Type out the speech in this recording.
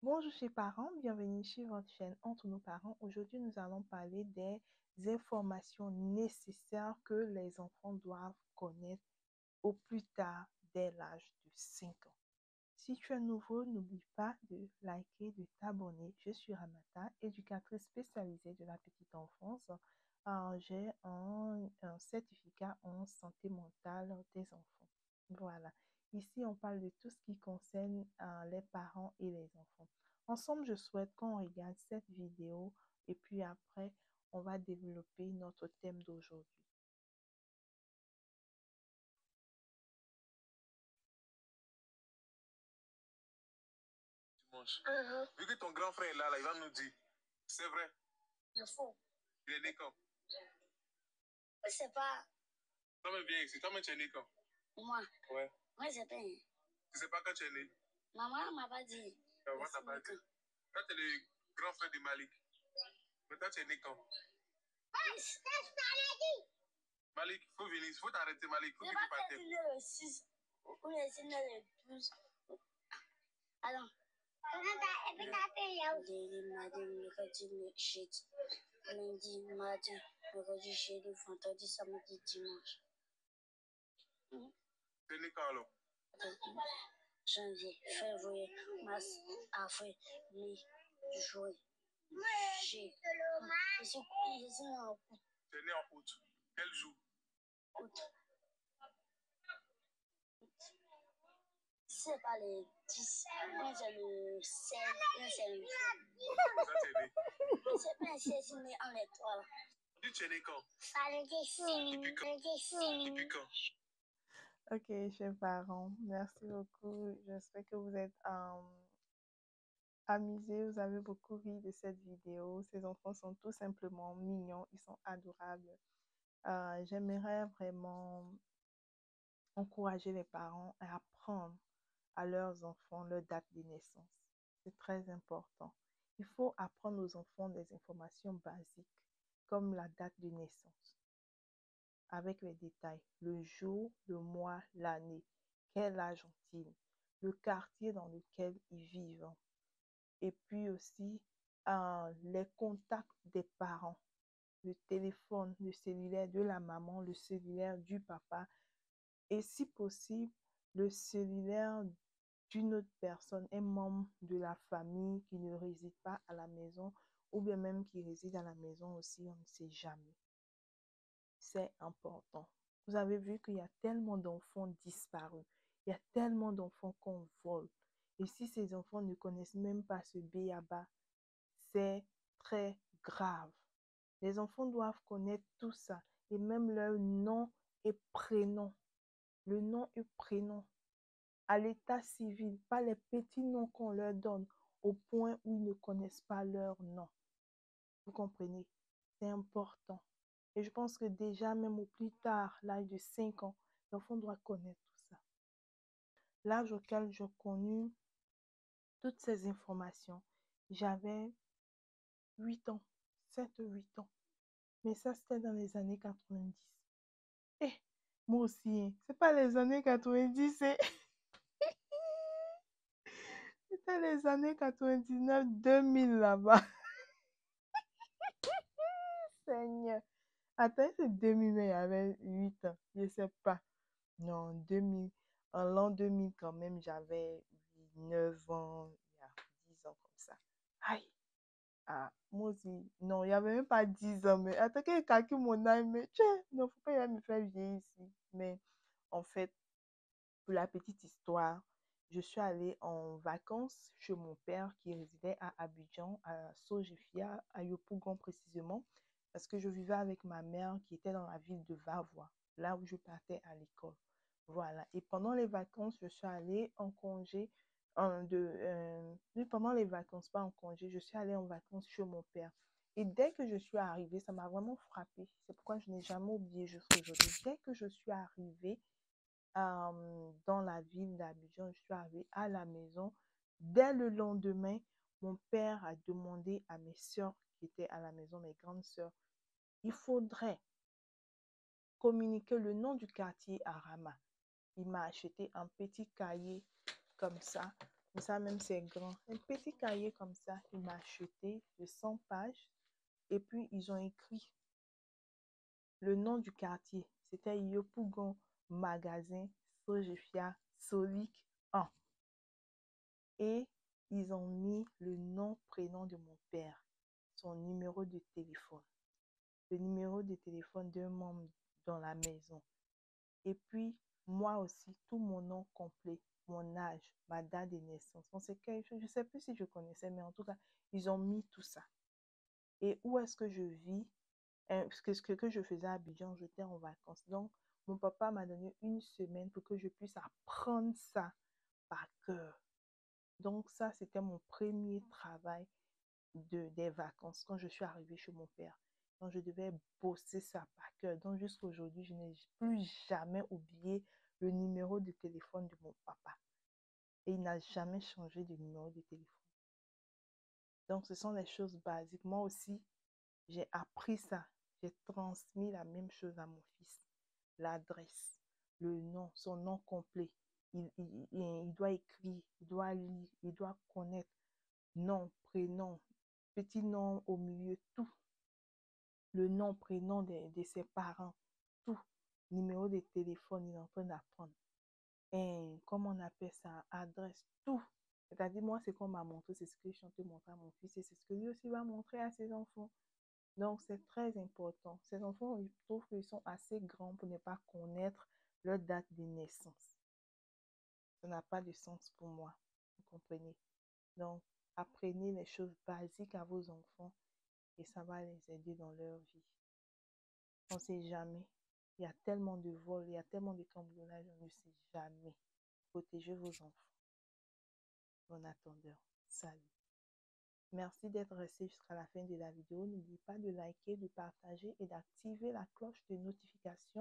Bonjour chers parents, bienvenue sur votre chaîne Entre nos parents. Aujourd'hui, nous allons parler des informations nécessaires que les enfants doivent connaître au plus tard dès l'âge de 5 ans. Si tu es nouveau, n'oublie pas de liker, de t'abonner. Je suis Ramata, éducatrice spécialisée de la petite enfance. J'ai un certificat en santé mentale des enfants. Voilà. Ici, on parle de tout ce qui concerne les parents et les enfants. Ensemble, je souhaite qu'on regarde cette vidéo et puis après, on va développer notre thème d'aujourd'hui. Vu que ton grand frère est là, il va nous dire. C'est vrai. C'est faux. Il est né quand? Je sais pas. Toi-même, viens ici. Toi-même, tu es né quand? Moi. Ouais. Moi, je sais pas. Tu sais pas quand tu es né? Maman m'a pas dit. Maman t'a pas dit. Toi, tu es le grand frère de Malik. Mais toi, tu es né quand? Malik, il faut venir. Il faut t'arrêter, Malik. Il faut que tu partes. Je suis né le 6. Ou je suis né le 12. Alors. Lundi, mardi, mercredi, jeudi, vendredi, samedi, dimanche. Tu es né quand alors? Janvier, février, mars, avril, mai, juin, juillet. Je suis né en août. Tu es né en août. Quel jour? Août. C'est pas le 10, mais c'est le 16, mais c'est le 20. Ça, tu es né. C'est pas un 16, mais en étoile. Dis, tu es né quand? Depuis quand? Ok, chers parents, merci beaucoup. J'espère que vous êtes amusés, vous avez beaucoup ri de cette vidéo. Ces enfants sont tout simplement mignons, ils sont adorables. J'aimerais vraiment encourager les parents à apprendre à leurs enfants leur date de naissance. C'est très important. Il faut apprendre aux enfants des informations basiques comme la date de naissance avec les détails, le jour, le mois, l'année, quel âge ont-ils, le quartier dans lequel ils vivent et puis aussi les contacts des parents, le téléphone, le cellulaire de la maman, le cellulaire du papa et si possible, le cellulaire d'une autre personne, un membre de la famille qui ne réside pas à la maison ou bien même qui réside à la maison aussi, on ne sait jamais. C'est important. Vous avez vu qu'il y a tellement d'enfants disparus. Il y a tellement d'enfants qu'on vole. Et si ces enfants ne connaissent même pas ce b.a.-ba, c'est très grave. Les enfants doivent connaître tout ça et même leur nom et prénom. Le nom et prénom à l'état civil, pas les petits noms qu'on leur donne au point où ils ne connaissent pas leur nom. Vous comprenez? C'est important. Et je pense que déjà, même au plus tard, l'âge de 5 ans, l'enfant doit connaître tout ça. L'âge auquel j'ai connu toutes ces informations, j'avais 8 ans, 7 ou 8 ans. Mais ça, c'était dans les années 90. Eh, moi aussi, c'est pas les années 90, c'est... C'était les années 99-2000 là-bas. Seigneur. Attends, c'est 2000, mais il y avait 8 ans. Je ne sais pas. Non, 2000. En l'an 2000, quand même, j'avais 9 ans, il y a 10 ans comme ça. Aïe. Ah, moi aussi. Non, il n'y avait même pas 10 ans. Mais attends, qu'il calcule mon âge. Mais tiens, non, faut pas me faire vieillir ici. Mais en fait, pour la petite histoire, je suis allée en vacances chez mon père qui résidait à Abidjan, à Sojefia, à Yopougon précisément, parce que je vivais avec ma mère qui était dans la ville de Vavois, là où je partais à l'école. Voilà. Et pendant les vacances, je suis allée en congé, pendant les vacances, pas en congé, je suis allée en vacances chez mon père. Et dès que je suis arrivée, ça m'a vraiment frappée. C'est pourquoi je n'ai jamais oublié jusqu'à aujourd'hui. Dès que je suis arrivée, dans la ville d'Abidjan, je suis arrivée à la maison. Dès le lendemain, mon père a demandé à mes sœurs qui étaient à la maison, mes grandes sœurs, il faudrait communiquer le nom du quartier à Rama. Il m'a acheté un petit cahier comme ça Ça même, c'est grand. Un petit cahier comme ça, il m'a acheté de 100 pages. Et puis, ils ont écrit le nom du quartier. C'était Yopougon Magasin Sojefia Solik 1. Et ils ont mis le nom, prénom de mon père, son numéro de téléphone, le numéro de téléphone d'un membre dans la maison. Et puis, moi aussi, tout mon nom complet, mon âge, ma date de naissance. Bon, c'est quelque chose, je ne sais plus si je connaissais, mais en tout cas, ils ont mis tout ça. Et où est-ce que je vis? Ce que je faisais à Abidjan, j'étais en vacances. Donc, mon papa m'a donné une semaine pour que je puisse apprendre ça par cœur. Donc, ça, c'était mon premier travail des vacances quand je suis arrivée chez mon père. Donc, je devais bosser ça par cœur. Donc, jusqu'à aujourd'hui, je n'ai plus jamais oublié le numéro de téléphone de mon papa. Et il n'a jamais changé de numéro de téléphone. Donc, ce sont des choses basiques. Moi aussi, j'ai appris ça. J'ai transmis la même chose à mon fils. L'adresse, le nom, son nom complet. Il doit écrire, il doit lire, il doit connaître nom, prénom, petit nom au milieu, tout. Le nom, prénom de ses parents, tout. Numéro de téléphone, il est en train d'apprendre. Et comment on appelle ça, adresse, tout. C'est-à-dire, moi, c'est qu'on m'a montré, c'est ce que je suis en train de montrer à mon fils et c'est ce que lui aussi va montrer à ses enfants. Donc, c'est très important. Ces enfants, ils trouvent qu'ils sont assez grands pour ne pas connaître leur date de naissance. Ça n'a pas de sens pour moi. Vous comprenez? Donc, apprenez les choses basiques à vos enfants et ça va les aider dans leur vie. On ne sait jamais. Il y a tellement de vols, il y a tellement de cambriolages, on ne sait jamais. Protégez vos enfants. Bon attendeur, salut. Merci d'être resté jusqu'à la fin de la vidéo. N'oubliez pas de liker, de partager et d'activer la cloche de notification